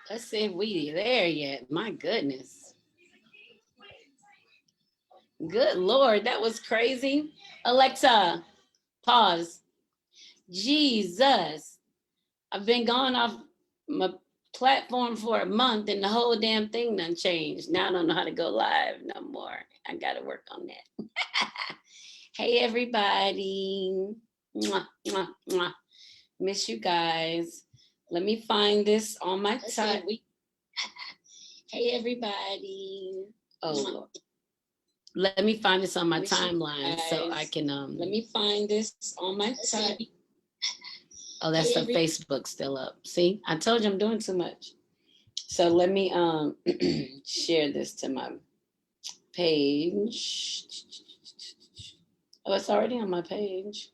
Let's see if we there yet. My goodness. Good Lord, that was crazy. Alexa, pause. Jesus. I've been gone off my platform for a month and the whole damn thing done changed. Now I don't know how to go live no more. I got to work on that. Hey, everybody. Mwah, mwah, mwah. Miss you guys. Let me find this on my time. Hey, everybody. Oh, Lord. Let me find this on my timeline so I can. Let me find this on my time. Oh, that's the Facebook still up. See, I told you I'm doing too much. So let me share this to my page. Oh, it's already on my page.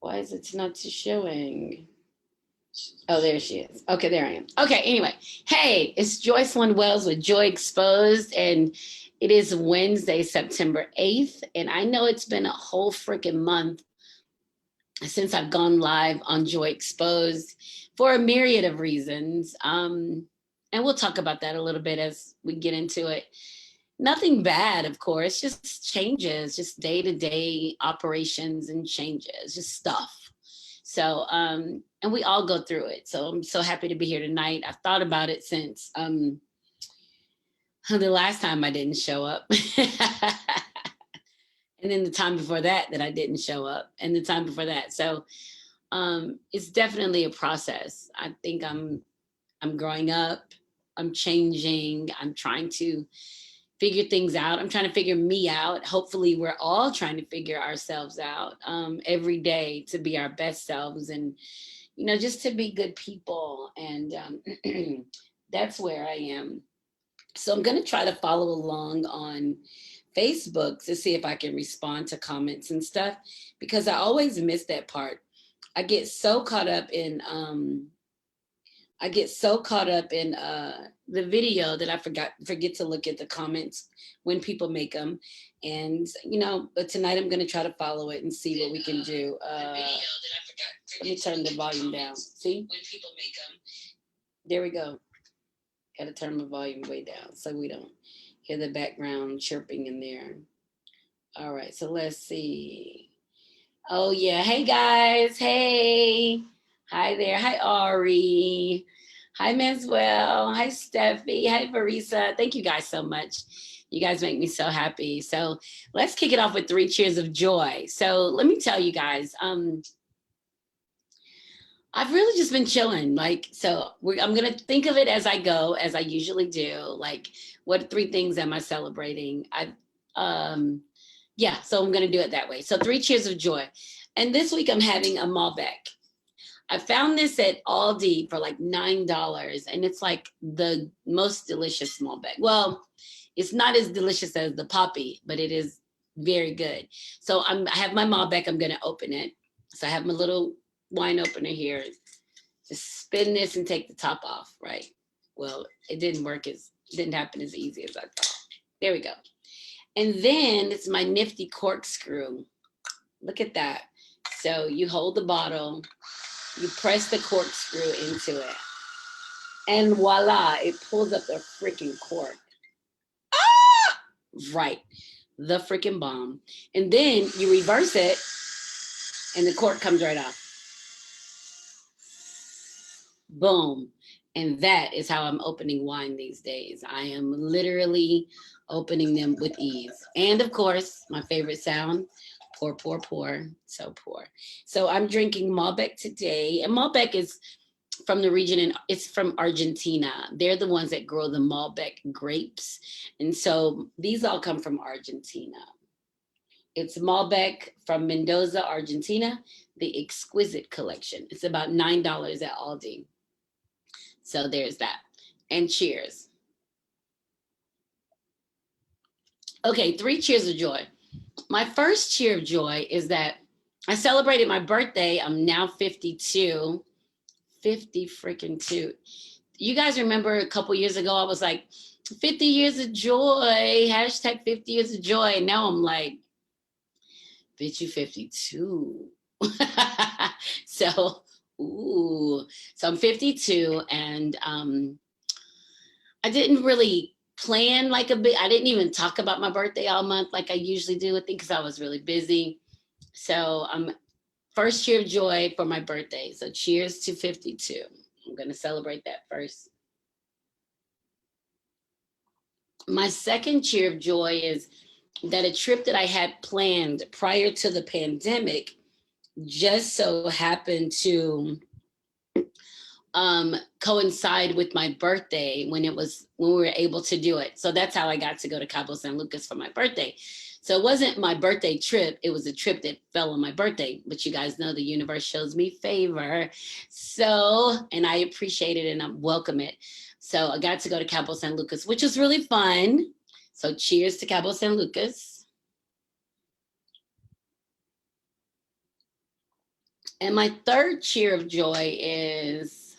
Why is it not showing? Oh, there she is. Okay, there I am. Okay, anyway. Hey, it's Joycelyn Wells with Joy Exposed, and it is Wednesday, September 8th, and I know it's been a whole freaking month since I've gone live on Joy Exposed for a myriad of reasons. And we'll talk about that a little bit as we get into it. Nothing bad, of course, just changes, just day-to-day operations and changes, just stuff. So, and we all go through it. So I'm so happy to be here tonight. I've thought about it since the last time I didn't show up. And then the time before that I didn't show up, and the time before that. So it's definitely a process. I think I'm growing up, I'm changing, I'm trying to figure things out. I'm trying to figure me out. Hopefully we're all trying to figure ourselves out every day to be our best selves and, you know, just to be good people. And that's where I am. So I'm going to try to follow along on Facebook to see if I can respond to comments and stuff, because I always miss that part. I get so caught up in the video that I forget to look at the comments when people make them. And, you know, but tonight I'm going to try to follow it and see what we can do. Let me turn the volume down. See? When people make them. There we go. Got to turn my volume way down so we don't hear the background chirping in there. All right, so let's see. Oh, yeah. Hey, guys. Hey. Hi there. Hi, Ari. Hi, Manswell. Hi, Steffi. Hi, Marisa. Thank you guys so much. You guys make me so happy. So let's kick it off with 3 cheers of joy. So let me tell you guys, I've really just been chilling. Like, so I'm going to think of it as I go, as I usually do. Like, what 3 things am I celebrating? Yeah, so I'm going to do it that way. So 3 cheers of joy. And this week I'm having a Malbec. I found this at Aldi for like $9, and it's like the most delicious Malbec. Well, it's not as delicious as the Poppy, but it is very good. So I have my Malbec. I'm going to open it. So I have my little wine opener here. Just spin this and take the top off, right? Well, it didn't happen as easy as I thought. There we go. And then it's my nifty corkscrew. Look at that. So you hold the bottle, you press the corkscrew into it, and voila, it pulls up the freaking cork. Ah! Right. The freaking bomb. And then you reverse it, and the cork comes right off. Boom. And that is how I'm opening wine these days. I am literally opening them with ease. And of course, my favorite sound, pour, pour, pour. So pour. So I'm drinking Malbec today. And Malbec is from the region, and it's from Argentina. They're the ones that grow the Malbec grapes. And so these all come from Argentina. It's Malbec from Mendoza, Argentina, the Exquisite Collection. It's about $9 at Aldi. So there's that. And cheers. Okay, 3 cheers of joy. My first cheer of joy is that I celebrated my birthday. I'm now 52. 50 freaking 2. You guys remember a couple years ago, I was like, 50 years of joy, hashtag 50 years of joy. And now I'm like, Bitch, you 52. So, ooh. So I'm 52 and I didn't really plan like a bit. I didn't even talk about my birthday all month like I usually do, I think, because I was really busy. So first cheer of joy for my birthday. So cheers to 52. I'm going to celebrate that first. My second cheer of joy is that a trip that I had planned prior to the pandemic just so happened to coincide with my birthday when we were able to do it. So that's how I got to go to Cabo San Lucas for my birthday. So it wasn't my birthday trip. It was a trip that fell on my birthday, but you guys know the universe shows me favor. So, and I appreciate it and I welcome it. So I got to go to Cabo San Lucas, which was really fun. So cheers to Cabo San Lucas. And my third cheer of joy is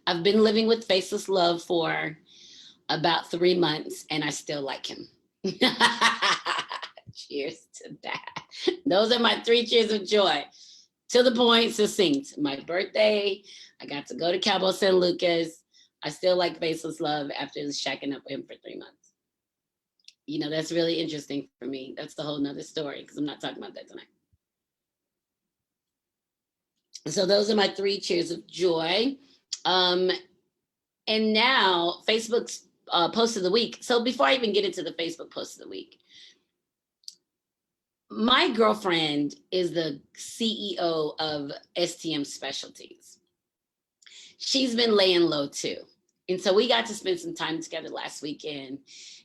I've been living with Faceless Love for about 3 months and I still like him. Cheers to that. Those are my 3 cheers of joy. To the point, succinct. My birthday, I got to go to Cabo San Lucas. I still like Faceless Love after shacking up with him for 3 months. You know, that's really interesting for me. That's the whole nother story because I'm not talking about that tonight. So those are my 3 cheers of joy. And now Facebook's post of the week. So before I even get into the Facebook post of the week, my girlfriend is the CEO of STM Specialties. She's been laying low too. And so we got to spend some time together last weekend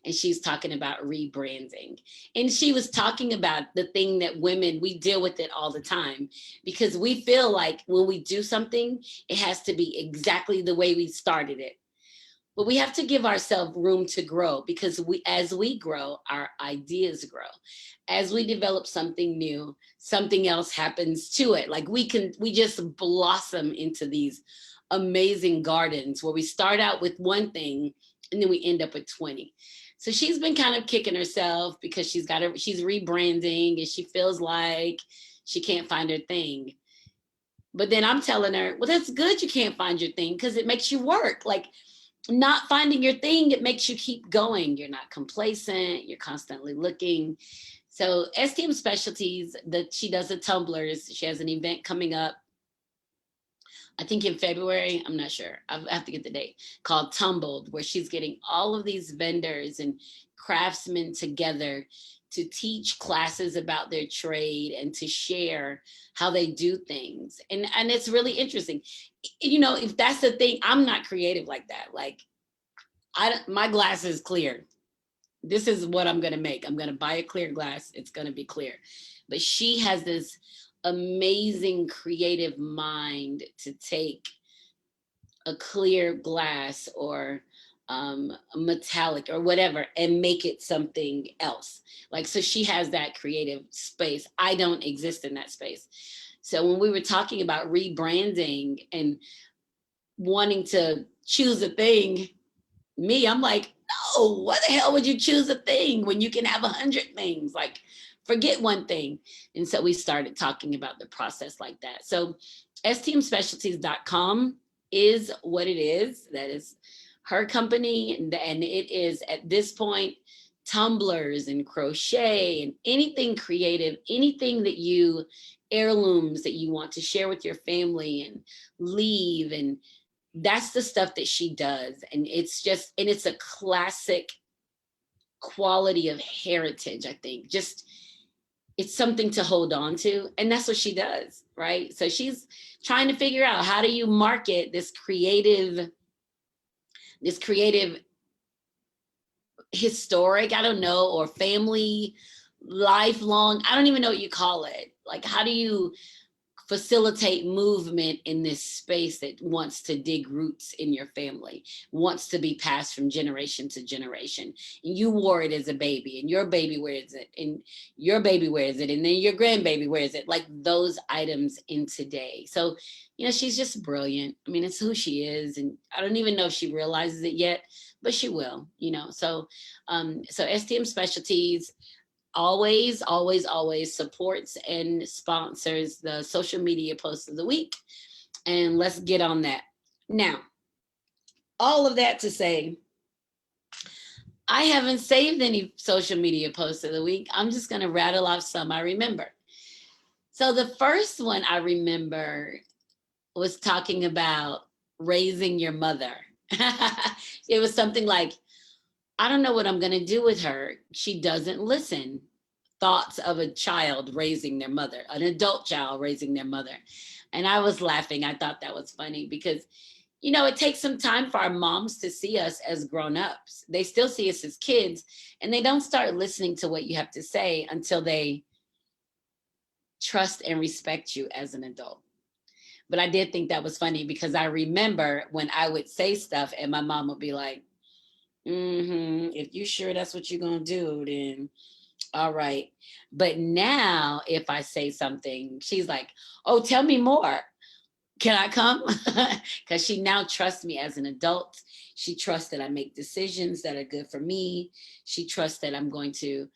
and she's talking about rebranding. And she was talking about the thing that women, we deal with it all the time because we feel like when we do something, it has to be exactly the way we started it. But we have to give ourselves room to grow because as we grow, our ideas grow. As we develop something new, something else happens to it. Like we just blossom into these amazing gardens where we start out with one thing and then we end up with 20. So she's been kind of kicking herself because she's rebranding and she feels like she can't find her thing. But then I'm telling her, well, that's good you can't find your thing because it makes you work. Like not finding your thing, it makes you keep going. You're not complacent. You're constantly looking. So STM Specialties, that she does the tumblers. She has an event coming up, I think in February, I'm not sure. I have to get the date, called Tumbled, where she's getting all of these vendors and craftsmen together to teach classes about their trade and to share how they do things. And it's really interesting. You know, if that's the thing, I'm not creative like that. Like my glass is clear. This is what I'm going to make. I'm going to buy a clear glass. It's going to be clear. But she has this amazing creative mind to take a clear glass or metallic or whatever and make it something else. Like, so she has that creative space. I don't exist in that space. So when we were talking about rebranding and wanting to choose a thing, I'm like, no, why the hell would you choose a thing when you can have 100 things? Like, forget one thing. And so we started talking about the process like that. So stmspecialties.com is what it is. That is her company. And it is at this point, tumblers and crochet and anything creative, anything that you, heirlooms that you want to share with your family and leave, and that's the stuff that she does. And it's a classic quality of heritage, I think. Just, it's something to hold on to. And that's what she does, right? So she's trying to figure out, how do you market this creative historic, I don't know, or family, lifelong, I don't even know what you call it. Like, how do you facilitate movement in this space that wants to dig roots in your family, wants to be passed from generation to generation? You wore it as a baby, and your baby wears it, and your baby wears it, and then your grandbaby wears it, like those items in today. So, you know, she's just brilliant. I mean, it's who she is, and I don't even know if she realizes it yet, but she will, So, so STM Specialties always supports and sponsors the social media post of the week. And let's get on that. Now, all of that to say, I haven't saved any social media posts of the week. I'm just going to rattle off some I remember. So the first one I remember was talking about raising your mother. It was something like, I don't know what I'm going to do with her. She doesn't listen. Thoughts of a child raising their mother, an adult child raising their mother. And I was laughing. I thought that was funny because, it takes some time for our moms to see us as grown-ups. They still see us as kids, and they don't start listening to what you have to say until they trust and respect you as an adult. But I did think that was funny because I remember when I would say stuff and my mom would be like, if you sure that's what you're going to do, then all right. But now if I say something, she's like, oh, tell me more. Can I come? Because she now trusts me as an adult. She trusts that I make decisions that are good for me. She trusts that I'm going to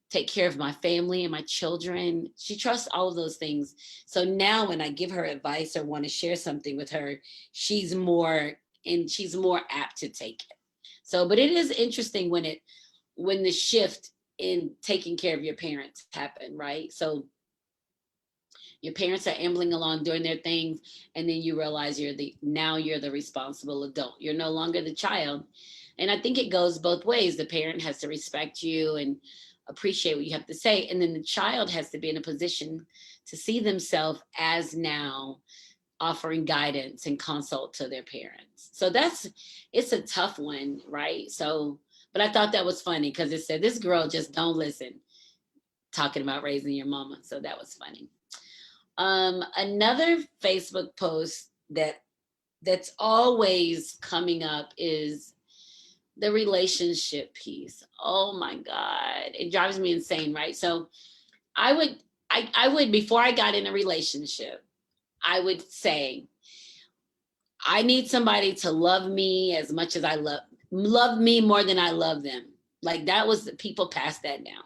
take care of my family and my children. She trusts all of those things. So now when I give her advice or want to share something with her, she's more apt to take it. So, but it is interesting when the shift in taking care of your parents happen, right? So your parents are ambling along doing their things, and then you realize you're the responsible adult. You're no longer the child. And I think it goes both ways. The parent has to respect you and appreciate what you have to say. And then the child has to be in a position to see themselves as now offering guidance and consult to their parents. So it's a tough one, right? So, but I thought that was funny because it said, this girl just don't listen, talking about raising your mama. So that was funny. Another Facebook post that's always coming up is the relationship piece. Oh my God. It drives me insane, right? So I would, before I got in a relationship, I would say, I need somebody to love me as much as I love me more than I love them. Like that was, people passed that down.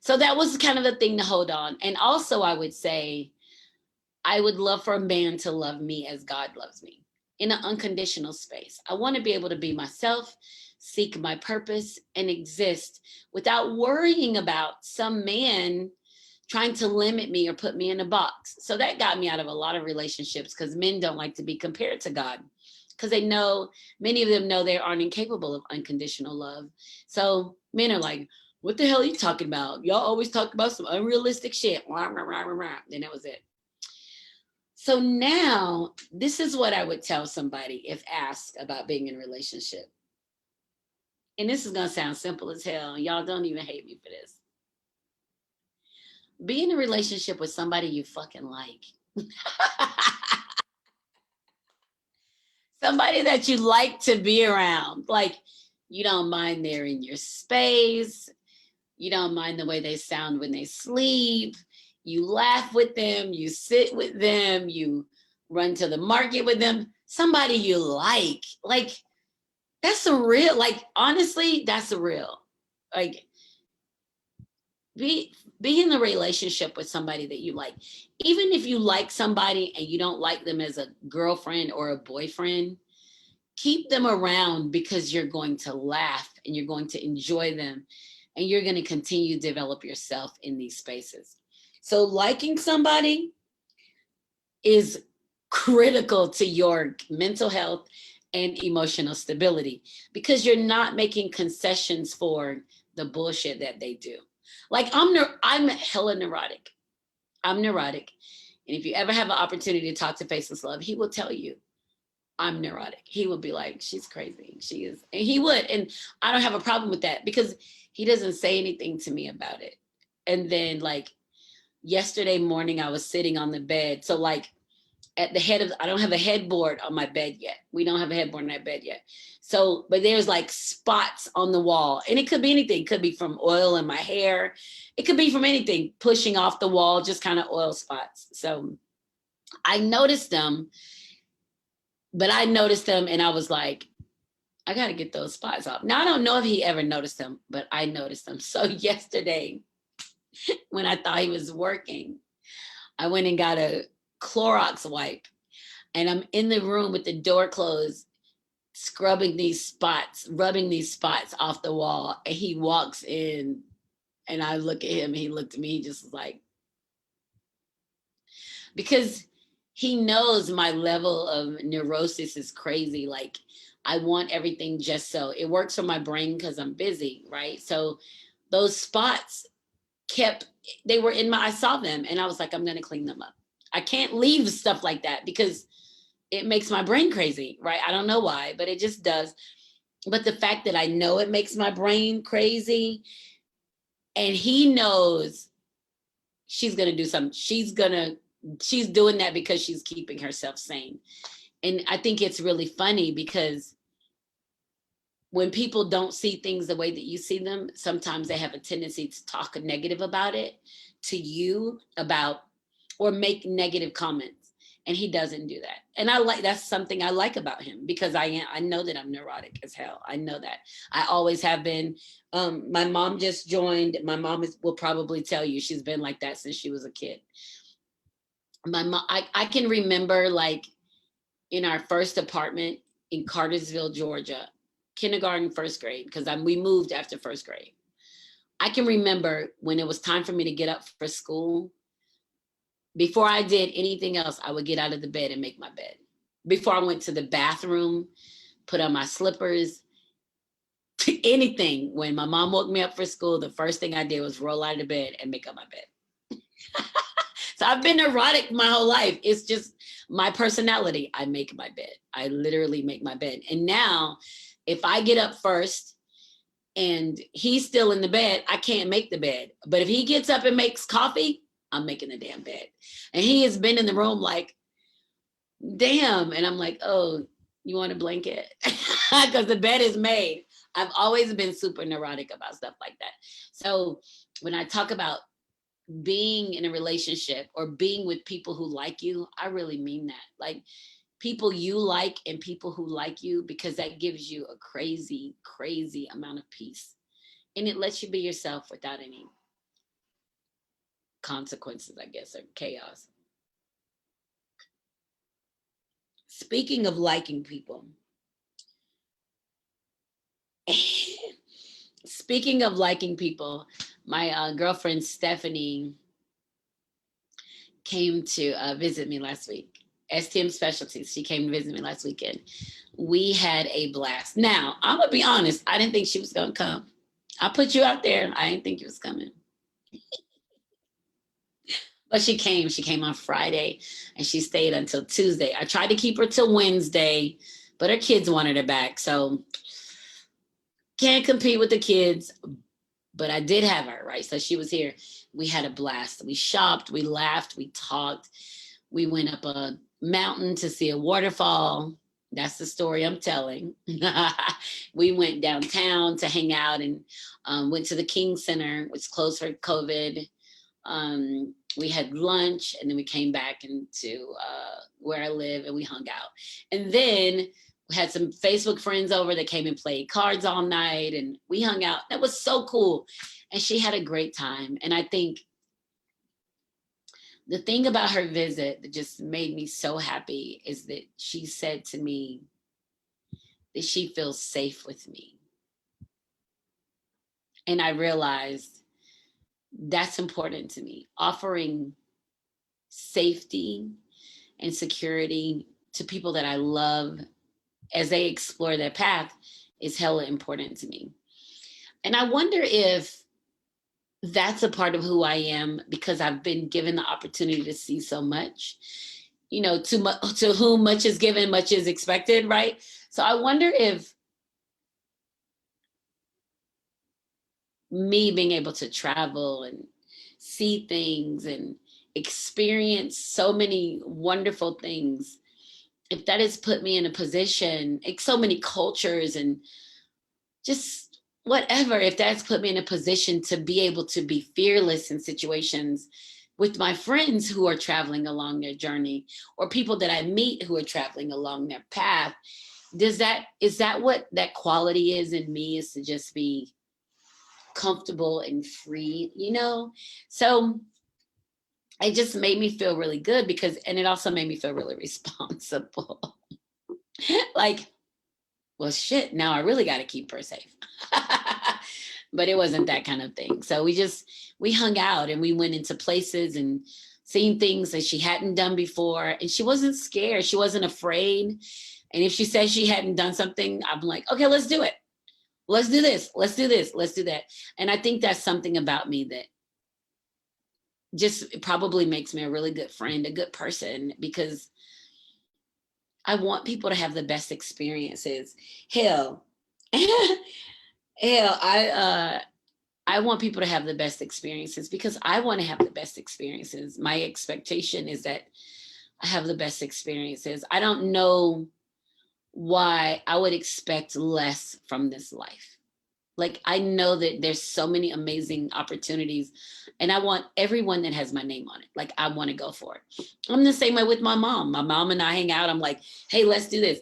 So that was kind of the thing to hold on. And also I would say, I would love for a man to love me as God loves me in an unconditional space. I want to be able to be myself, seek my purpose, and exist without worrying about some man trying to limit me or put me in a box. So that got me out of a lot of relationships because men don't like to be compared to God because many of them know they aren't incapable of unconditional love. So men are like, what the hell are you talking about? Y'all always talk about some unrealistic shit. Then that was it. So now this is what I would tell somebody if asked about being in a relationship. And this is going to sound simple as hell. Y'all don't even hate me for this. Be in a relationship with somebody you fucking like. Somebody that you like to be around. Like you don't mind they're in your space. You don't mind the way they sound when they sleep. You laugh with them. You sit with them. You run to the market with them. Somebody you like. Like that's a real, like honestly, that's a real. Like be in a relationship with somebody that you like. Even if you like somebody and you don't like them as a girlfriend or a boyfriend, keep them around because you're going to laugh and you're going to enjoy them and you're going to continue to develop yourself in these spaces. So liking somebody is critical to your mental health and emotional stability because you're not making concessions for the bullshit that they do. Like I'm hella neurotic. I'm neurotic. And if you ever have an opportunity to talk to Faceless Love, he will tell you I'm neurotic. He will be like, she's crazy. She is. And he would. And I don't have a problem with that because he doesn't say anything to me about it. And then like yesterday morning, I was sitting on the bed. So like at the head of, I don't have a headboard on my bed yet. We don't have a headboard on that bed yet. So, but there's like spots on the wall and it could be anything. It could be from oil in my hair. It could be from anything pushing off the wall, just kind of oil spots. So I noticed them, and I was like, I got to get those spots off. Now, I don't know if he ever noticed them, but I noticed them. So yesterday, when I thought he was working, I went and got a Clorox wipe, and I'm in the room with the door closed, scrubbing these spots, rubbing these spots off the wall. And he walks in, and I look at him, and he looked at me, he just was like, because he knows my level of neurosis is crazy. Like, I want everything just so. It works for my brain because I'm busy, right? So those spots they were in I saw them, and I was like, I'm going to clean them up. I can't leave stuff like that because it makes my brain crazy, right? I don't know why, but it just does. But the fact that I know it makes my brain crazy, and he knows she's going to do something. She's doing that because she's keeping herself sane. And I think it's really funny because when people don't see things the way that you see them, sometimes they have a tendency to talk negative about it to you or make negative comments. And he doesn't do that. And that's something I like about him, because I know that I'm neurotic as hell. I know that. I always have been. My mom just joined. My mom will probably tell you she's been like that since she was a kid. My mom, I can remember, like, in our first apartment in Cartersville, Georgia, kindergarten, first grade, because we moved after first grade. I can remember when it was time for me to get up for school. Before I did anything else, I would get out of the bed and make my bed. Before I went to the bathroom, put on my slippers, anything. When my mom woke me up for school, the first thing I did was roll out of the bed and make up my bed. So I've been neurotic my whole life. It's just my personality. I make my bed. I literally make my bed. And now, if I get up first and he's still in the bed, I can't make the bed. But if he gets up and makes coffee, I'm making the damn bed. And he has been in the room like, damn. And I'm like, oh, you want a blanket? Because the bed is made. I've always been super neurotic about stuff like that. So when I talk about being in a relationship or being with people who like you, I really mean that. Like, people you like and people who like you, because that gives you a crazy, crazy amount of peace. And it lets you be yourself without any consequences, I guess, or chaos. Speaking of liking people, speaking of liking people, my girlfriend Stephanie came to visit me last week. STM Specialties. She came to visit me last weekend. We had a blast. Now, I'm going to be honest. I didn't think she was going to come. I put you out there. I didn't think you was coming. But she came. She came on Friday, and she stayed until Tuesday. I tried to keep her till Wednesday, but her kids wanted her back. So can't compete with the kids, but I did have her, right? So she was here. We had a blast. We shopped, we laughed, we talked. We went up a mountain to see a waterfall. That's the story I'm telling. We went downtown to hang out and went to the King Center, which closed for COVID. We had lunch, and then we came back into where I live, and we hung out. And then we had some Facebook friends over that came and played cards all night, and we hung out. That was so cool. And she had a great time. And I think the thing about her visit that just made me so happy is that she said to me that she feels safe with me. And I realized that's important to me. Offering safety and security to people that I love as they explore their path is hella important to me. And I wonder if that's a part of who I am, because I've been given the opportunity to see so much. You know, to whom much is given, much is expected, right? So I wonder if me being able to travel and see things and experience so many wonderful things, if that has put me in a position, like so many cultures and just whatever, if that's put me in a position to be able to be fearless in situations with my friends who are traveling along their journey, or people that I meet who are traveling along their path, is that what that quality is in me, is to just be comfortable and free, So it just made me feel really good and it also made me feel really responsible. Like, well, shit, now I really got to keep her safe. But it wasn't that kind of thing. So we hung out and we went into places and seen things that she hadn't done before. And she wasn't scared. She wasn't afraid. And if she says she hadn't done something, I'm like, okay, let's do it. Let's do this. Let's do this. Let's do that. And I think that's something about me that just probably makes me a really good friend, a good person, because I want people to have the best experiences. Hell, hell, I want people to have the best experiences because I want to have the best experiences. My expectation is that I have the best experiences. I don't know why I would expect less from this life. Like, I know that there's so many amazing opportunities and I want everyone that has my name on it. Like, I want to go for it. I'm the same way with my mom. My mom and I hang out. I'm like, hey, let's do this.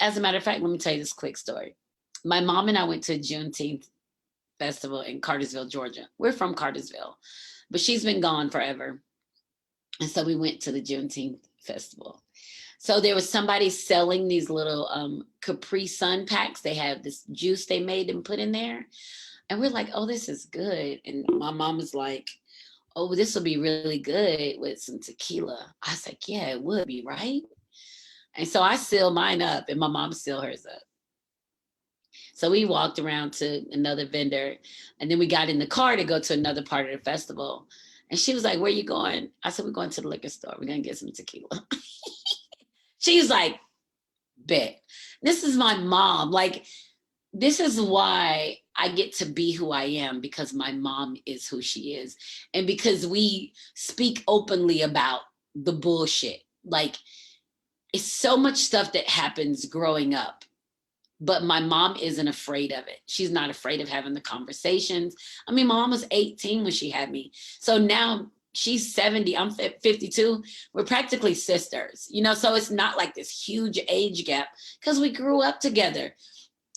As a matter of fact, let me tell you this quick story. My mom and I went to a Juneteenth festival in Cartersville, Georgia. We're from Cartersville, but she's been gone forever. And so we went to the Juneteenth festival. So there was somebody selling these little Capri Sun packs. They have this juice they made and put in there. And we're like, oh, this is good. And my mom was like, oh, this will be really good with some tequila. I was like, yeah, it would be, right? And so I sealed mine up and my mom sealed hers up. So we walked around to another vendor and then we got in the car to go to another part of the festival. And she was like, where you going? I said, we're going to the liquor store. We're going to get some tequila. She's like, bet. This is my mom. Like, this is why I get to be who I am, because my mom is who she is. And because we speak openly about the bullshit. Like, it's so much stuff that happens growing up, but my mom isn't afraid of it. She's not afraid of having the conversations. I mean, my mom was 18 when she had me. So now she's 70, I'm 52. We're practically sisters, so it's not like this huge age gap because we grew up together.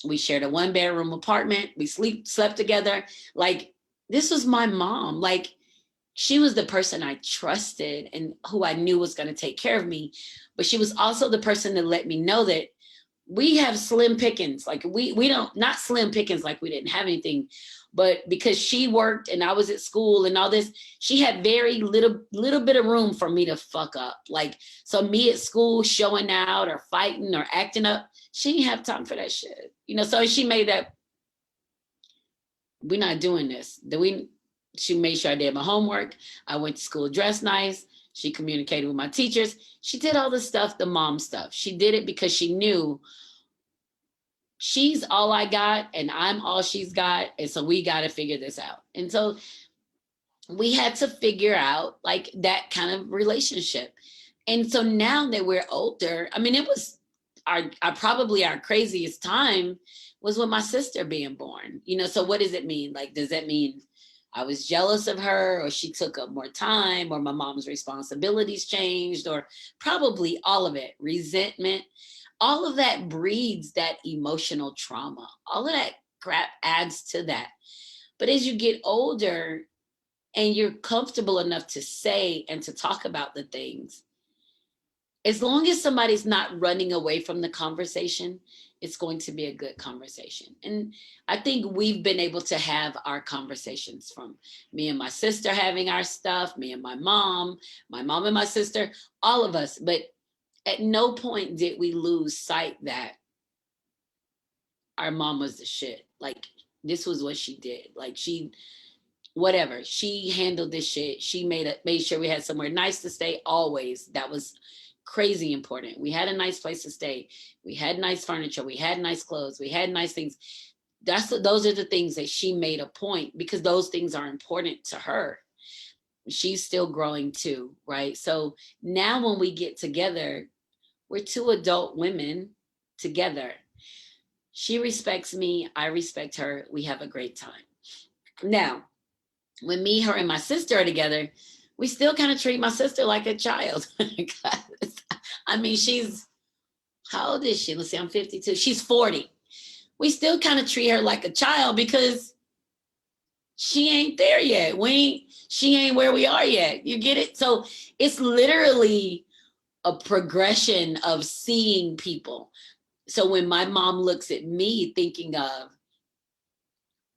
We shared a 1-bedroom apartment. We slept together. Like, this was my mom. Like, she was the person I trusted and who I knew was going to take care of me. But she was also the person that let me know that we have slim pickings. Like, we don't, not slim pickings like we didn't have anything, but because she worked and I was at school and all this, she had very little bit of room for me to fuck up. Like, so me at school showing out or fighting or acting up, she didn't have time for that shit. So she made that, we're not doing this. She made sure I did my homework. I went to school dressed nice. She communicated with my teachers. She did all the stuff, the mom stuff. She did it because she knew she's all I got and I'm all she's got. And so we got to figure this out. And so we had to figure out like that kind of relationship. And so now that we're older, I mean, it was probably our craziest time was with my sister being born. So what does it mean? Like, does that mean I was jealous of her, or she took up more time, or my mom's responsibilities changed, or probably all of it, resentment, all of that breeds that emotional trauma. All of that crap adds to that. But as you get older and you're comfortable enough to say and to talk about the things, as long as somebody's not running away from the conversation, it's going to be a good conversation. And I think we've been able to have our conversations, from me and my sister having our stuff, me and my mom and my sister, all of us. But at no point did we lose sight that our mom was the shit. Like, this was what she did. Like, she handled this shit. She made sure we had somewhere nice to stay always. That was crazy important. We had a nice place to stay. We had nice furniture. We had nice clothes. We had nice things. Those are the things that she made a point, because those things are important to her. She's still growing too, right? So now when we get together, we're two adult women together. She respects me. I respect her. We have a great time. Now, when me, her, and my sister are together, we still kind of treat my sister like a child. I mean, she's How old is she? Let's see, I'm 52. She's 40. We still kind of treat her like a child because she ain't there yet. She ain't where we are yet. You get it? So it's literally a progression of seeing people. So when my mom looks at me thinking of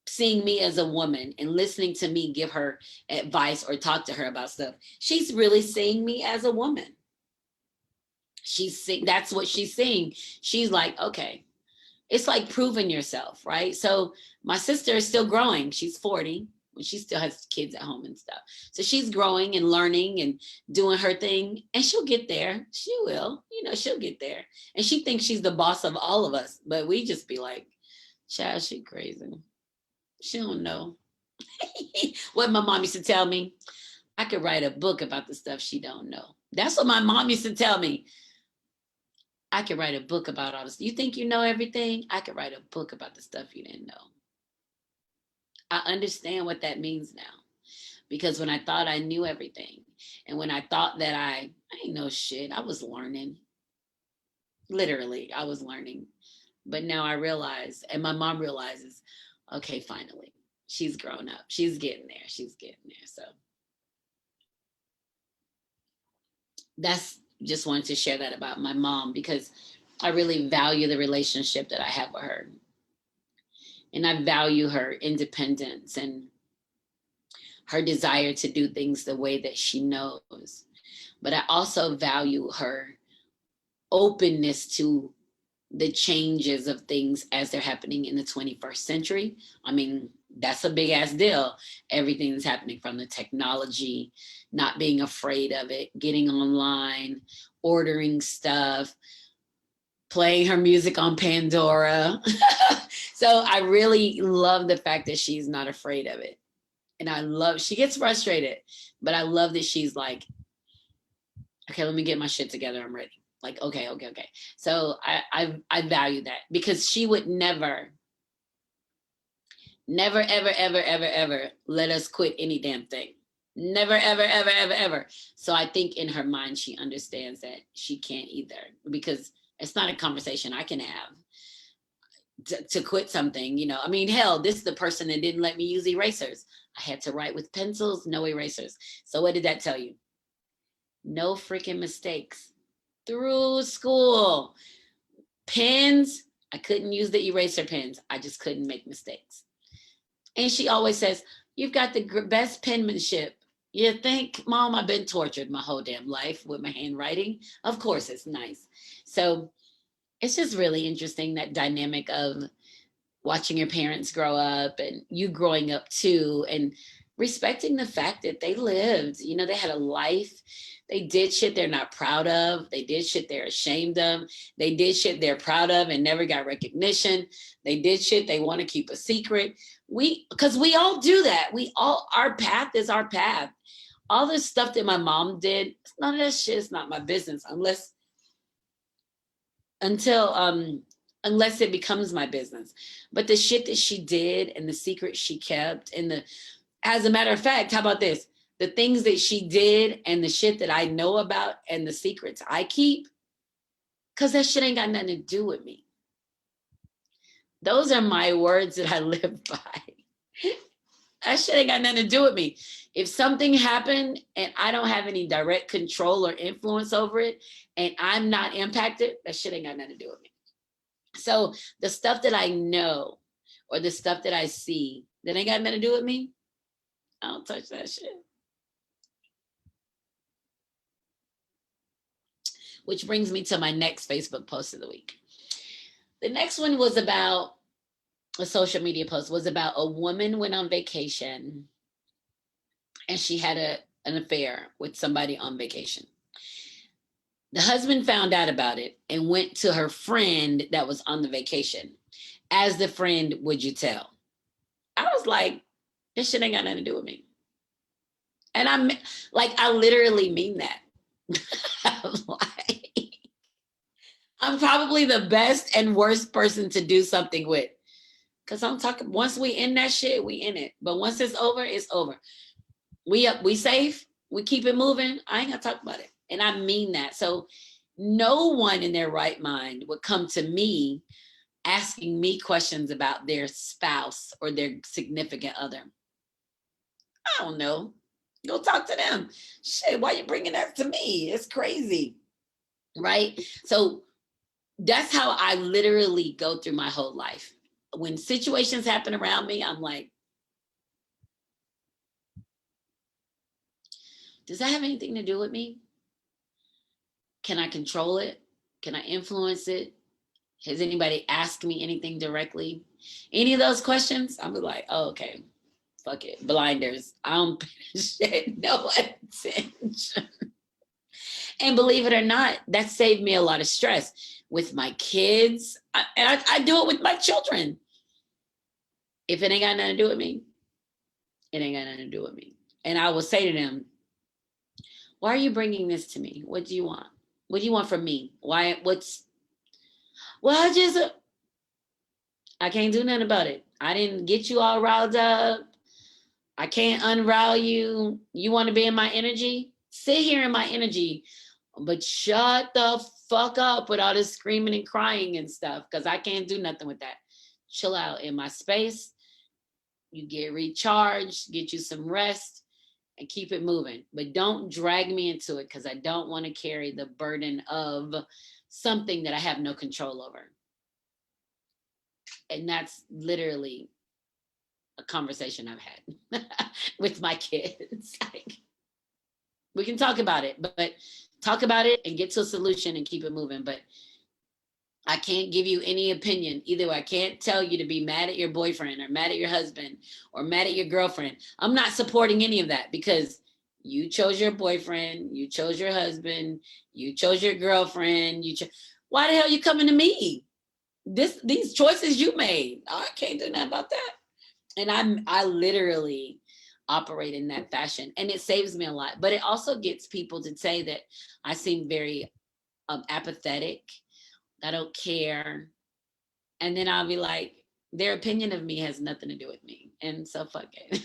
seeing me as a woman and listening to me give her advice or talk to her about stuff, she's really seeing me as a woman. That's what she's seeing. She's like, okay, it's like proving yourself, right? So my sister is still growing. She's 40. She still has kids at home and stuff. So she's growing and learning and doing her thing, and she'll get there. She will, she'll get there. And she thinks she's the boss of all of us, but we just be like, child, she crazy. She don't know. What my mom used to tell me, I could write a book about the stuff she don't know. That's what my mom used to tell me. I could write a book about all this. You think you know everything? I could write a book about the stuff you didn't know. I understand what that means now. Because when I thought I knew everything, and when I thought that I ain't know shit, I was learning. Literally, I was learning. But now I realize, and my mom realizes, okay, finally, she's grown up. She's getting there. She's getting there. So that's just wanted to share that about my mom because I really value the relationship that I have with her. And I value her independence and her desire to do things the way that she knows. But I also value her openness to the changes of things as they're happening in the 21st century. I mean, that's a big ass deal. Everything that's happening from the technology, not being afraid of it, getting online, ordering stuff, playing her music on Pandora. So I really love the fact that she's not afraid of it. And she gets frustrated, but I love that she's like, okay, let me get my shit together. I'm ready. Like, okay. So I value that because she would never, ever let us quit any damn thing. Never, ever. So I think in her mind, she understands that she can't either because it's not a conversation I can have to quit something, I mean, hell, this is the person that didn't let me use erasers. I had to write with pencils, no erasers. So what did that tell you? No freaking mistakes through school. Pens, I couldn't use the eraser pens. I just couldn't make mistakes. And she always says, you've got the best penmanship. You think, Mom, I've been tortured my whole damn life with my handwriting. Of course, it's nice. So it's just really interesting, that dynamic of watching your parents grow up and you growing up too, and respecting the fact that they lived, they had a life. They did shit they're not proud of. They did shit they're ashamed of. They did shit they're proud of and never got recognition. They did shit they want to keep a secret. Because we all do that. Our path is our path. All this stuff that my mom did, none of that shit is not my business unless it becomes my business. But the shit that she did and the secrets she kept as a matter of fact, how about this? The things that she did and the shit that I know about and the secrets I keep, because that shit ain't got nothing to do with me. Those are my words that I live by. That shit ain't got nothing to do with me. If something happened and I don't have any direct control or influence over it and I'm not impacted, that shit ain't got nothing to do with me. So the stuff that I know or the stuff that I see that ain't got nothing to do with me, I don't touch that shit. Which brings me to my next Facebook post of the week. The next one was about a social media post, was about a woman went on vacation and she had an affair with somebody on vacation. The husband found out about it and went to her friend that was on the vacation. As the friend, would you tell? I was like, this shit ain't got nothing to do with me. And I literally mean that. I'm probably the best and worst person to do something with. Because I'm talking, once we in that shit, we in it. But once it's over, it's over. We safe. We keep it moving. I ain't gonna talk about it. And I mean that. So No one in their right mind would come to me asking me questions about their spouse or their significant other. I don't know. Go talk to them. Shit, why are you bringing that to me? It's crazy. Right? So that's how I literally go through my whole life. When situations happen around me, I'm like, does that have anything to do with me? Can I control it? Can I influence it? Has anybody asked me anything directly? Any of those questions, I'm like, oh, okay, fuck it. Blinders. I don't pay shit, no attention. And believe it or not, that saved me a lot of stress with my kids. I do it with my children. If it ain't got nothing to do with me, it ain't got nothing to do with me. And I will say to them, why are you bringing this to me? What do you want? What do you want from me? Why? Well, I can't do nothing about it. I didn't get you all riled up. I can't unrile you. You want to be in my energy? Sit here in my energy, but shut the fuck up with all this screaming and crying and stuff, because I can't do nothing with that. Chill out in my space. You get recharged, get you some rest, and keep it moving. But don't drag me into it, because I don't want to carry the burden of something that I have no control over. And that's literally a conversation I've had with my kids. Like, we can talk about it, but talk about it and get to a solution and keep it moving. But I can't give you any opinion. Either I can't tell you to be mad at your boyfriend or mad at your husband or mad at your girlfriend. I'm not supporting any of that, because you chose your boyfriend, you chose your husband, you chose your girlfriend. Why the hell are you coming to me? These choices you made. I can't do nothing about that. And I literally operate in that fashion, and it saves me a lot. But it also gets people to say that I seem very apathetic. I don't care. And then I'll be like, their opinion of me has nothing to do with me. And so fuck it.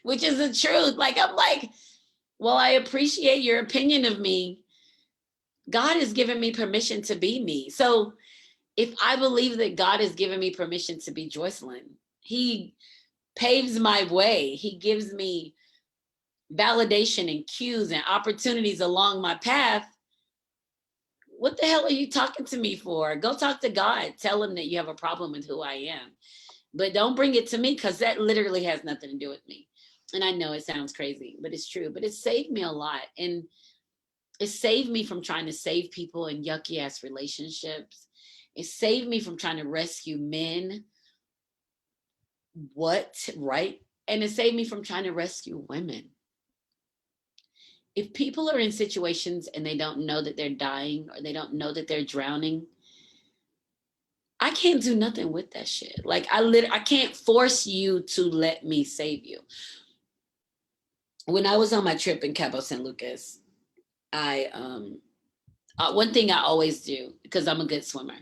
Which is the truth. Like, I'm like, well, I appreciate your opinion of me. God has given me permission to be me. So if I believe that God has given me permission to be Joycelyn, he paves my way. He gives me validation and cues and opportunities along my path. What the hell are you talking to me for? Go talk to God. Tell him that you have a problem with who I am. But don't bring it to me, because that literally has nothing to do with me. And I know it sounds crazy, but it's true. But it saved me a lot. And it saved me from trying to save people in yucky ass relationships. It saved me from trying to rescue men. What? Right? And it saved me from trying to rescue women. If people are in situations and they don't know that they're dying, or they don't know that they're drowning, I can't do nothing with that shit. Like, I can't force you to let me save you. When I was on my trip in Cabo San Lucas, I one thing I always do, because I'm a good swimmer.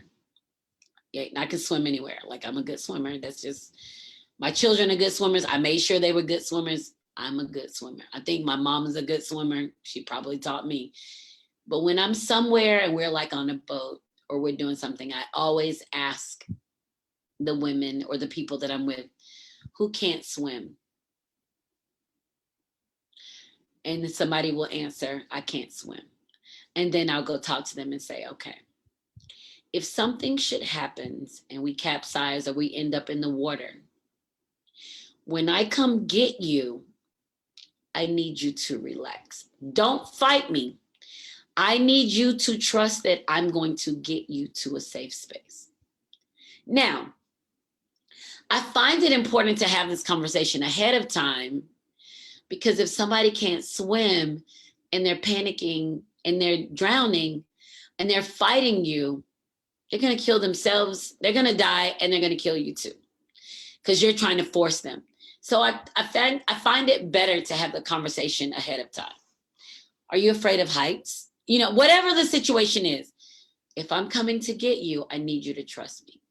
Yeah, I can swim anywhere. Like, I'm a good swimmer. That's just, my children are good swimmers. I made sure they were good swimmers. I'm a good swimmer. I think my mom is a good swimmer. She probably taught me. But when I'm somewhere and we're like on a boat or we're doing something, I always ask the women or the people that I'm with who can't swim. And somebody will answer, I can't swim. And then I'll go talk to them and say, okay, if something should happen and we capsize or we end up in the water, when I come get you, I need you to relax. Don't fight me. I need you to trust that I'm going to get you to a safe space. Now, I find it important to have this conversation ahead of time, because if somebody can't swim and they're panicking and they're drowning and they're fighting you, they're going to kill themselves, they're going to die, and they're going to kill you too, because you're trying to force them. So I find it better to have the conversation ahead of time. Are you afraid of heights? You know, whatever the situation is, if I'm coming to get you, I need you to trust me.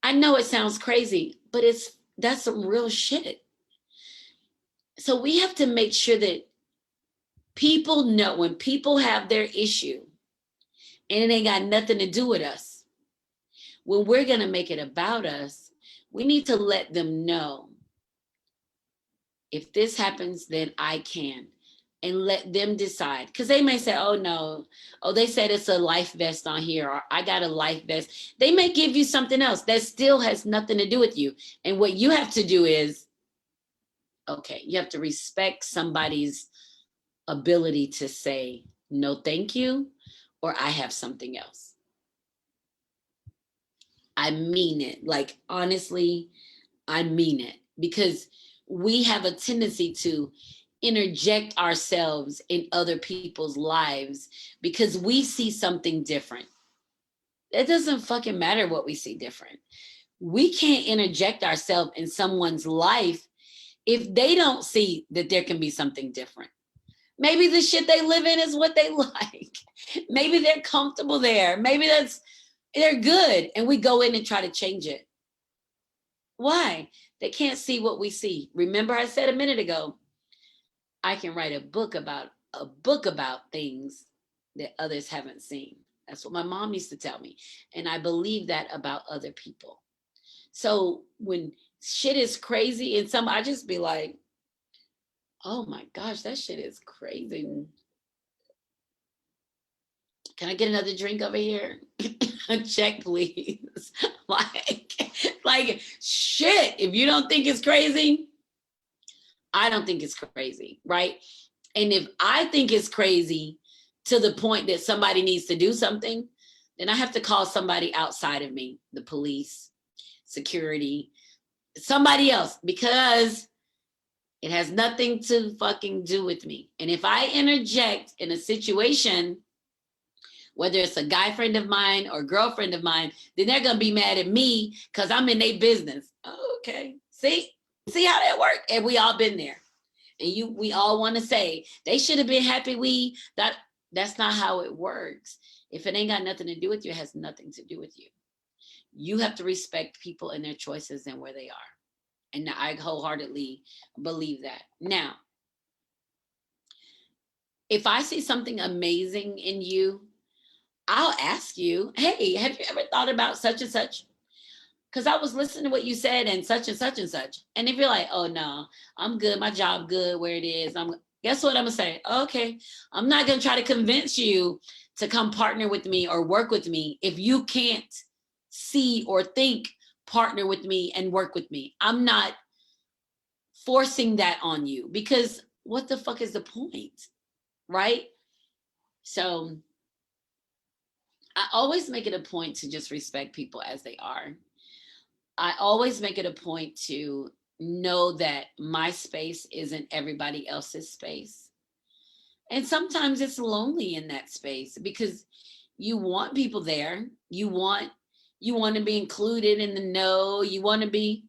I know it sounds crazy, but that's some real shit. So we have to make sure that people know when people have their issue and it ain't got nothing to do with us. When we're going to make it about us, we need to let them know, if this happens, then I can. And let them decide. Because they may say, oh no, oh, they said it's a life vest on here, or I got a life vest. They may give you something else that still has nothing to do with you. And what you have to do is, okay, you have to respect somebody's ability to say, no, thank you, or I have something else. I mean it. Like, honestly, I mean it. Because we have a tendency to interject ourselves in other people's lives because we see something different. It doesn't fucking matter what we see different. We can't interject ourselves in someone's life if they don't see that there can be something different. Maybe the shit they live in is what they like. Maybe they're comfortable there. Maybe they're good. And we go in and try to change it. Why? They can't see what we see. Remember, I said a minute ago, I can write a book about things that others haven't seen. That's what my mom used to tell me. And I believe that about other people. So when shit is crazy and I just be like, oh my gosh, that shit is crazy. Can I get another drink over here? Check, please. like shit. If you don't think it's crazy, I don't think it's crazy, right? And if I think it's crazy to the point that somebody needs to do something, then I have to call somebody outside of me, the police, security, somebody else, because it has nothing to fucking do with me. And if I interject in a situation, whether it's a guy friend of mine or girlfriend of mine, then they're going to be mad at me because I'm in their business. Oh, okay. See how that worked? And we all been there. And we all want to say they should have been happy. That's not how it works. If it ain't got nothing to do with you, it has nothing to do with you. You have to respect people and their choices and where they are. And I wholeheartedly believe that. Now, if I see something amazing in you, I'll ask you, hey, have you ever thought about such and such? Because I was listening to what you said and such and such and such. And if you're like, oh no, I'm good, my job good where it is, guess what I'm gonna say? Okay, I'm not gonna try to convince you to come partner with me or work with me if you can't see or think partner with me and work with me. I'm not forcing that on you because what the fuck is the point, right? So I always make it a point to just respect people as they are. I always make it a point to know that my space isn't everybody else's space. And sometimes it's lonely in that space because you want people there. You want to be included in the know. You want to be,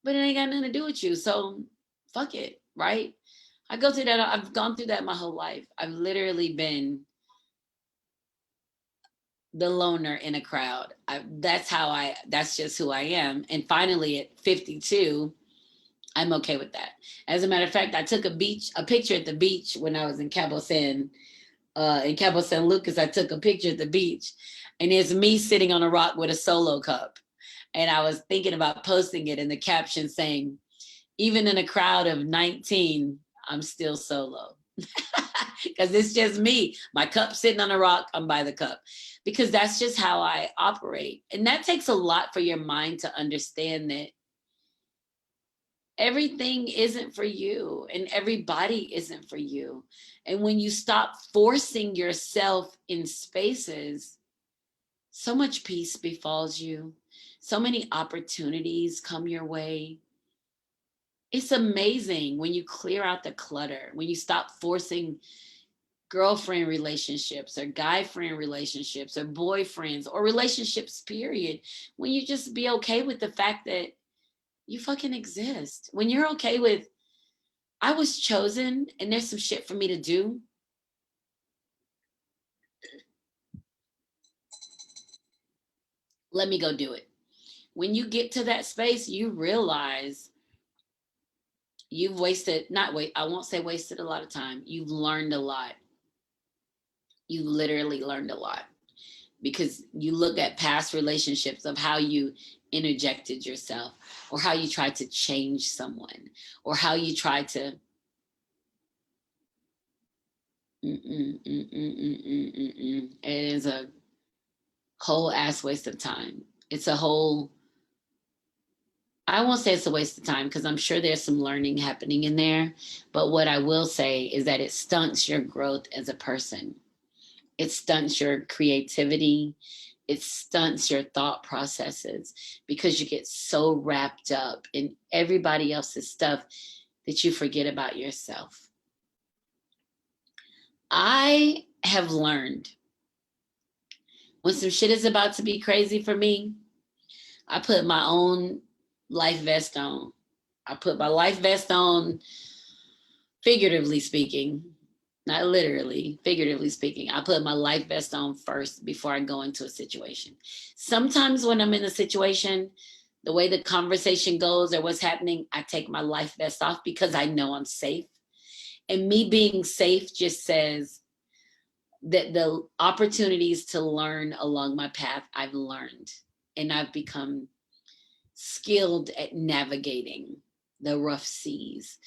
but it ain't got nothing to do with you. So fuck it, right? I go through that. I've gone through that my whole life. I've literally been the loner in a crowd. That's just who I am. And finally at 52, I'm okay with that. As a matter of fact, I took a picture at the beach when I was in Cabo San Lucas. I took a picture at the beach and it's me sitting on a rock with a solo cup. And I was thinking about posting it in the caption saying, even in a crowd of 19, I'm still solo. Because it's just me. My cup sitting on a rock, I'm by the cup. Because that's just how I operate. And that takes a lot for your mind to understand that everything isn't for you and everybody isn't for you. And when you stop forcing yourself in spaces, so much peace befalls you. So many opportunities come your way. It's amazing when you clear out the clutter, when you stop forcing girlfriend relationships or guy friend relationships or boyfriends or relationships, period. When you just be okay with the fact that you fucking exist. When you're okay with, I was chosen and there's some shit for me to do. Let me go do it. When you get to that space, you realize you've wasted, not wait, I won't say wasted a lot of time. You've learned a lot. You literally learned a lot because you look at past relationships of how you interjected yourself or how you tried to change someone or how you tried to it is a whole ass waste of time. It's a whole, I won't say it's a waste of time because I'm sure there's some learning happening in there. But what I will say is that it stunts your growth as a person. It stunts your creativity. It stunts your thought processes because you get so wrapped up in everybody else's stuff that you forget about yourself. I have learned when some shit is about to be crazy for me, I put my own life vest on. I put my life vest on, figuratively speaking, not literally, figuratively speaking. I put my life vest on first before I go into a situation. Sometimes when I'm in a situation, the way the conversation goes or what's happening, I take my life vest off because I know I'm safe. And me being safe just says that the opportunities to learn along my path, I've learned and I've become skilled at navigating the rough seas,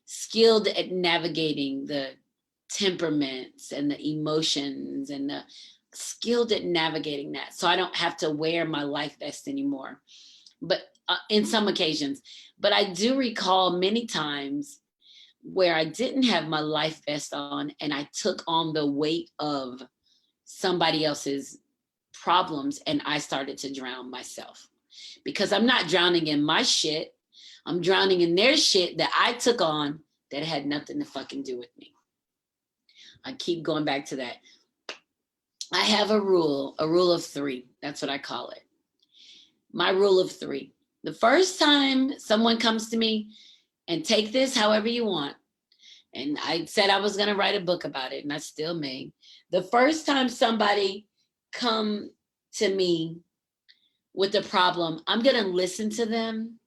skilled at navigating the temperaments and the emotions and the skilled at navigating that. So I don't have to wear my life vest anymore. But in some occasions, but I do recall many times where I didn't have my life vest on and I took on the weight of somebody else's problems and I started to drown myself because I'm not drowning in my shit. I'm drowning in their shit that I took on that had nothing to fucking do with me. I keep going back to that. I have a rule of three. That's what I call it. My rule of three. The first time someone comes to me, and take this however you want, and I said I was going to write a book about it, and I still may. The first time somebody come to me with a problem, I'm going to listen to them,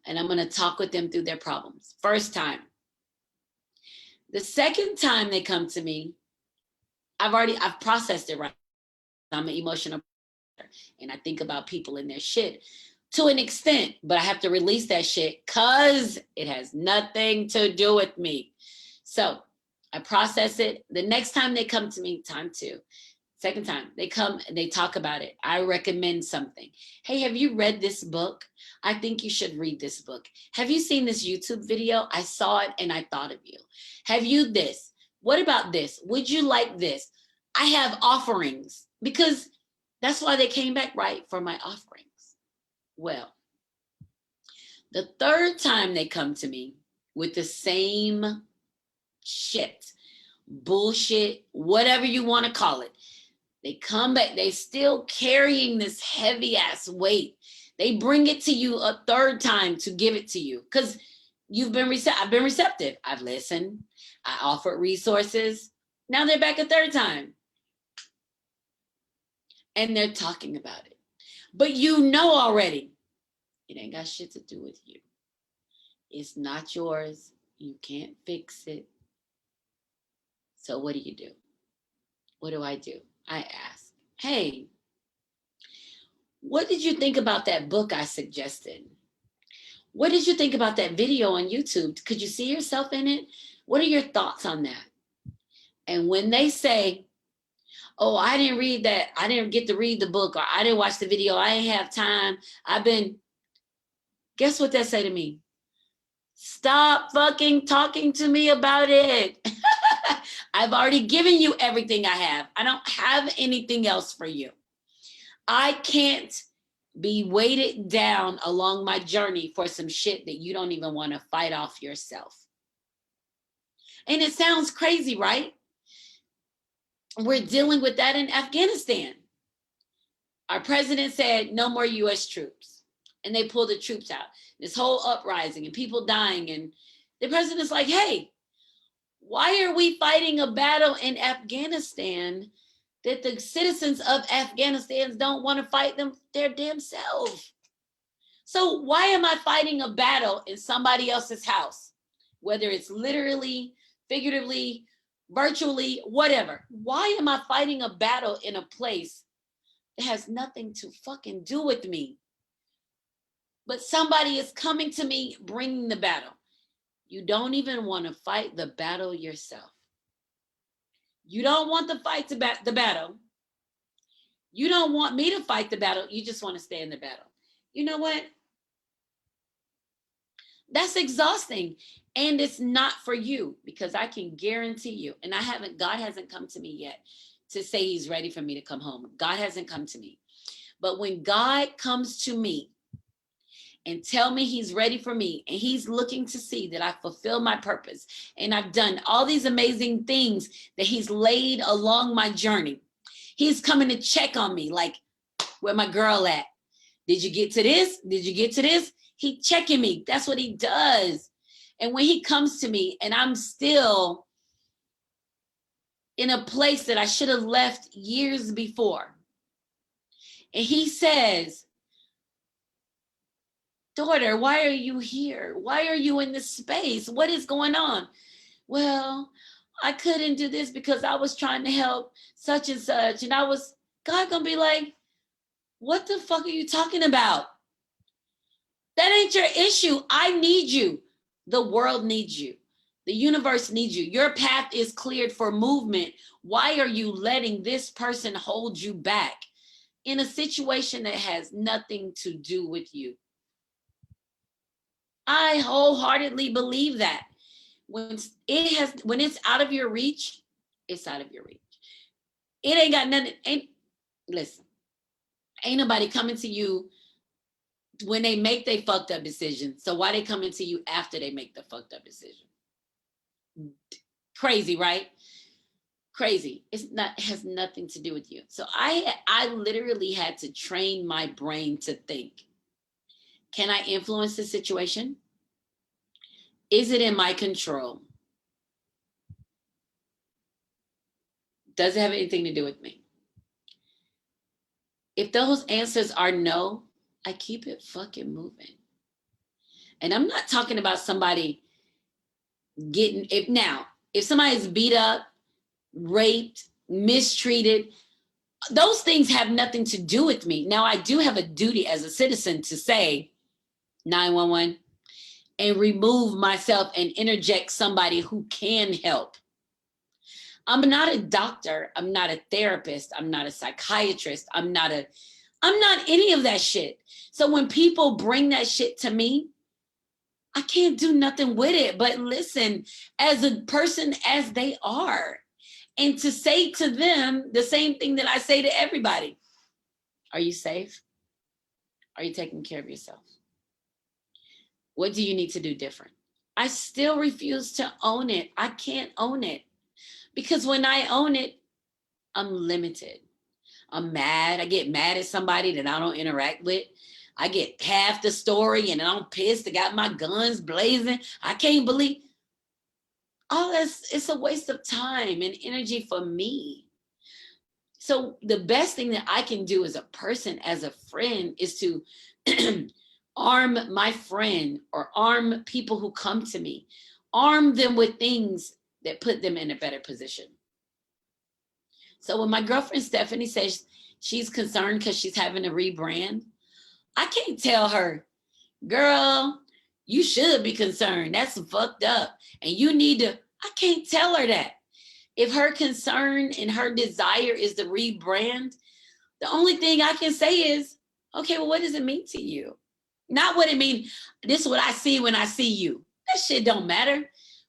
and I'm going to talk with them through their problems. First time. The second time they come to me, I've processed it right. I'm an emotional person, and I think about people and their shit to an extent, but I have to release that shit because it has nothing to do with me. So I process it. The next time they come to me, time two, second time they come and they talk about it. I recommend something. Hey, have you read this book? I think you should read this book. Have you seen this YouTube video? I saw it and I thought of you. Have you this? What about this? Would you like this? I have offerings because that's why they came back, right? For my offerings. Well, the third time they come to me with the same shit, bullshit, whatever you want to call it, they come back, they still carrying this heavy ass weight. They bring it to you a third time to give it to you because I've been receptive. I've listened. I offered resources. Now they're back a third time. And they're talking about it. But you know already, it ain't got shit to do with you. It's not yours. You can't fix it. So what do you do? What do? I ask, hey, what did you think about that book I suggested? What did you think about that video on YouTube? Could you see yourself in it? What are your thoughts on that? And when they say, oh, I didn't read that, I didn't get to read the book, or I didn't watch the video, I ain't have time, guess what they say to me? Stop fucking talking to me about it. I've already given you everything I have. I don't have anything else for you. I can't be weighted down along my journey for some shit that you don't even want to fight off yourself. And it sounds crazy, right? We're dealing with that in Afghanistan. Our president said no more US troops. And they pulled the troops out. This whole uprising and people dying. And the president's like, hey, why are we fighting a battle in Afghanistan that the citizens of Afghanistan don't want to fight them their damn self? So why am I fighting a battle in somebody else's house whether it's literally, figuratively, virtually, whatever. Why am I fighting a battle in a place that has nothing to fucking do with me? But somebody is coming to me bringing the battle. You don't even want to fight the battle yourself. You don't want to fight the battle. You don't want me to fight the battle. You just want to stay in the battle. You know what? That's exhausting. And it's not for you, because I can guarantee you, and God hasn't come to me yet to say he's ready for me to come home. God hasn't come to me. But when God comes to me and tell me he's ready for me, and he's looking to see that I fulfill my purpose, and I've done all these amazing things that he's laid along my journey, he's coming to check on me, like, where my girl at? Did you get to this? Did you get to this? He checking me. That's what he does. And when he comes to me and I'm still in a place that I should have left years before, and he says, daughter, why are you here? Why are you in this space? What is going on? Well, I couldn't do this because I was trying to help such and such. And God gonna be like, what the fuck are you talking about? That ain't your issue. I need you. The world needs you. The universe needs you. Your path is cleared for movement. Why are you letting this person hold you back in a situation that has nothing to do with you? I wholeheartedly believe that when it's out of your reach, it's out of your reach. It ain't got nothing. Listen, ain't nobody coming to you when they make they fucked up decision. So why they coming to you after they make the fucked up decision? Crazy, right? Crazy. It has nothing to do with you. So I literally had to train my brain to think. Can I influence the situation? Is it in my control? Does it have anything to do with me? If those answers are no, I keep it fucking moving. And I'm not talking about somebody if somebody's beat up, raped, mistreated, those things have nothing to do with me. Now, I do have a duty as a citizen to say 911 and remove myself and interject somebody who can help. I'm not a doctor. I'm not a therapist. I'm not a psychiatrist. I'm not any of that shit. So when people bring that shit to me, I can't do nothing with it but listen as a person as they are, and to say to them the same thing that I say to everybody. Are you safe? Are you taking care of yourself? What do you need to do different? I still refuse to own it. I can't own it, because when I own it, I'm limited. I'm mad. I get mad at somebody that I don't interact with. I get half the story and I'm pissed. I got my guns blazing. I can't believe all this. It's a waste of time and energy for me. So the best thing that I can do as a person, as a friend, is to arm my friend or arm people who come to me, arm them with things that put them in a better position. So when my girlfriend Stephanie says she's concerned because she's having to rebrand, I can't tell her, girl, you should be concerned. That's fucked up. And you need to, I can't tell her that. If her concern and her desire is to rebrand, the only thing I can say is, okay, well, what does it mean to you? Not what it means. This is what I see when I see you. That shit don't matter.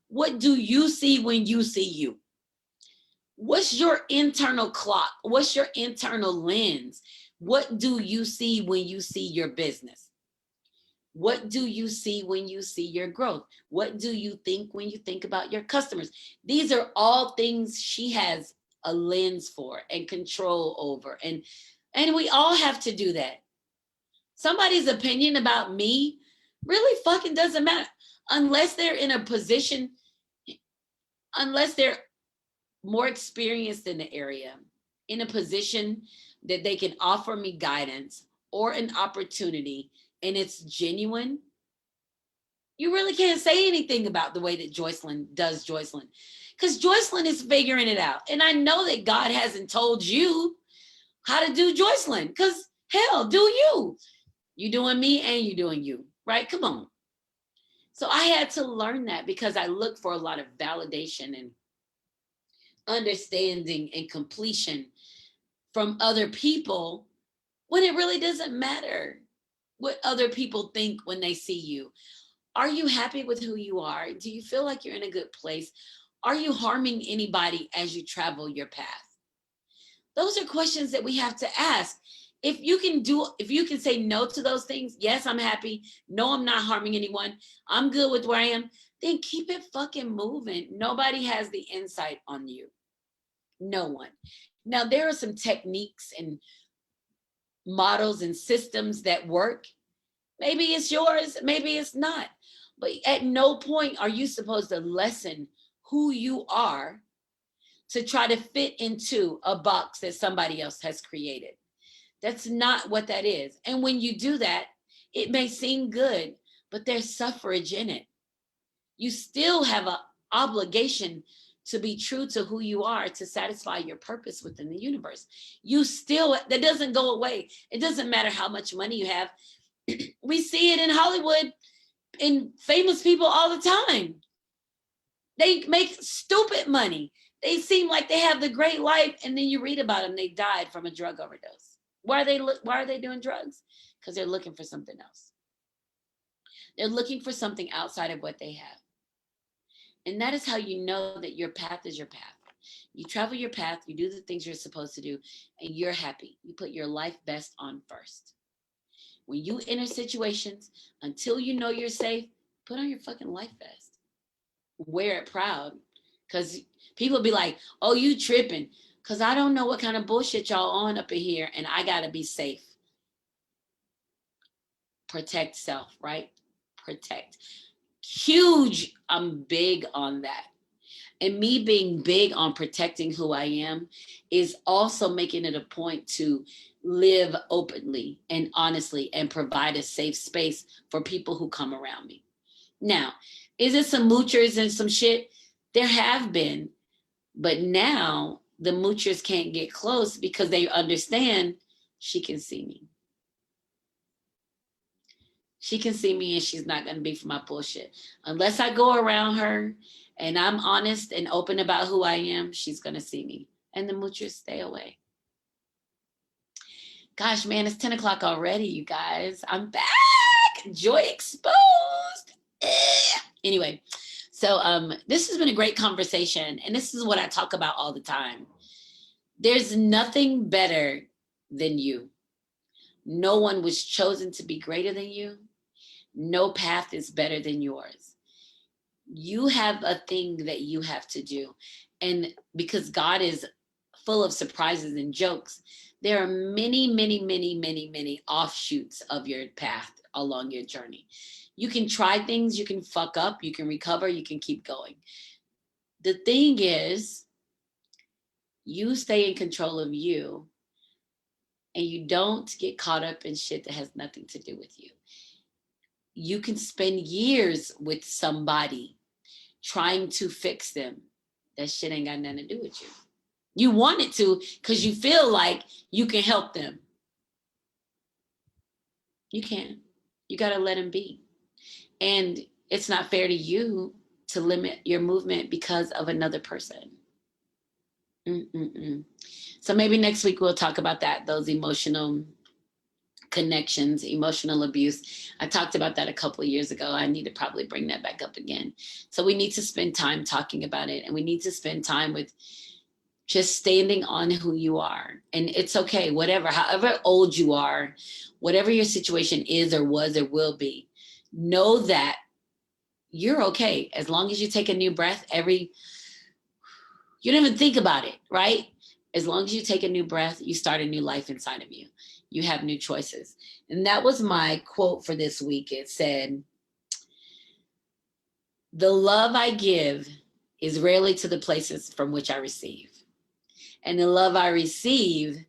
What do you see when you see you? What's your internal clock? What's your internal lens? What do you see when you see your business? What do you see when you see your growth? What do you think when you think about your customers? These are all things she has a lens for and control over. And we all have to do that. Somebody's opinion about me really fucking doesn't matter unless they're in a position, unless they're more experienced in the area, in a position that they can offer me guidance or an opportunity, and it's genuine, You really can't say anything about the way that Joycelyn does Joycelyn, because Joycelyn is figuring it out. And I know that God hasn't told you how to do Joycelyn, because hell, do you. You doing me and you doing you, right? Come on. So I had to learn that because I look for a lot of validation and understanding and completion from other people when it really doesn't matter what other people think when they see you. Are you happy with who you are? Do you feel like you're in a good place? Are you harming anybody as you travel your path? Those are questions that we have to ask. If you can say no to those things, yes, I'm happy. No, I'm not harming anyone. I'm good with where I am. Then keep it fucking moving. Nobody has the insight on you. No one. Now, there are some techniques and models and systems that work. Maybe it's yours, maybe it's not. But at no point are you supposed to lessen who you are to try to fit into a box that somebody else has created. That's not what that is. And when you do that, it may seem good, but there's suffrage in it. You still have an obligation to be true to who you are, to satisfy your purpose within the universe. You still, that doesn't go away. It doesn't matter how much money you have. We see it in Hollywood in famous people all the time. They make stupid money. They seem like they have the great life, and then you read about them, they died from a drug overdose. Why are they doing drugs? Because they're looking for something else. They're looking for something outside of what they have. And that is how you know that your path is your path. You travel your path, you do the things you're supposed to do, and you're happy. You put your life best on first. When you enter situations, until you know you're safe, put on your fucking life vest. Wear it proud. Because people be like, oh, you tripping. Because I don't know what kind of bullshit y'all on up in here, and I got to be safe. Protect self, right? Protect. Huge. I'm big on that. And me being big on protecting who I am is also making it a point to live openly and honestly and provide a safe space for people who come around me. Now, is it some moochers and some shit? There have been, but now the moochers can't get close because they understand she can see me. She can see me and she's not going to be for my bullshit. Unless I go around her and I'm honest and open about who I am, she's going to see me. And the moochers stay away. Gosh, man, it's 10 o'clock already, you guys. I'm back. Joy exposed. Anyway, so this has been a great conversation. And this is what I talk about all the time. There's nothing better than you. No one was chosen to be greater than you. No path is better than yours. You have a thing that you have to do. And because God is full of surprises and jokes, there are many, many, many, many, many offshoots of your path along your journey. You can try things, you can fuck up, you can recover, you can keep going. The thing is, you stay in control of you and you don't get caught up in shit that has nothing to do with you. You can spend years with somebody trying to fix them. That shit ain't got nothing to do with you. You want it to because you feel like you can help them. You can't. You got to let them be. And it's not fair to you to limit your movement because of another person. Mm-mm-mm. So maybe next week we'll talk about that, those emotional connections, emotional abuse. I talked about that a couple of years ago. I need to probably bring that back up again. So we need to spend time talking about it, and we need to spend time with just standing on who you are. And it's okay, whatever, however old you are, whatever your situation is or was or will be, know that you're okay. As long as you take a new breath you don't even think about it, right? As long as you take a new breath, you start a new life inside of you. You have new choices. And that was my quote for this week. It said, the love I give is rarely to the places from which I receive. And the love I receive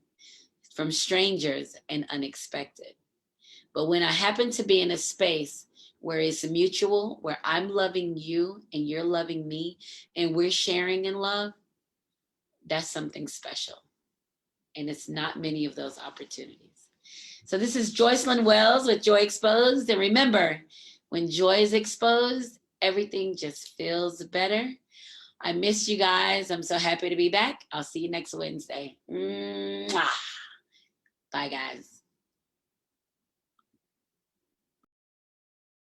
from strangers and unexpected. But when I happen to be in a space where it's mutual, where I'm loving you and you're loving me and we're sharing in love, that's something special. And it's not many of those opportunities. So this is Joycelyn Wells with Joy Exposed. And remember, when joy is exposed, everything just feels better. I miss you guys. I'm so happy to be back. I'll see you next Wednesday. Mwah. Bye, guys.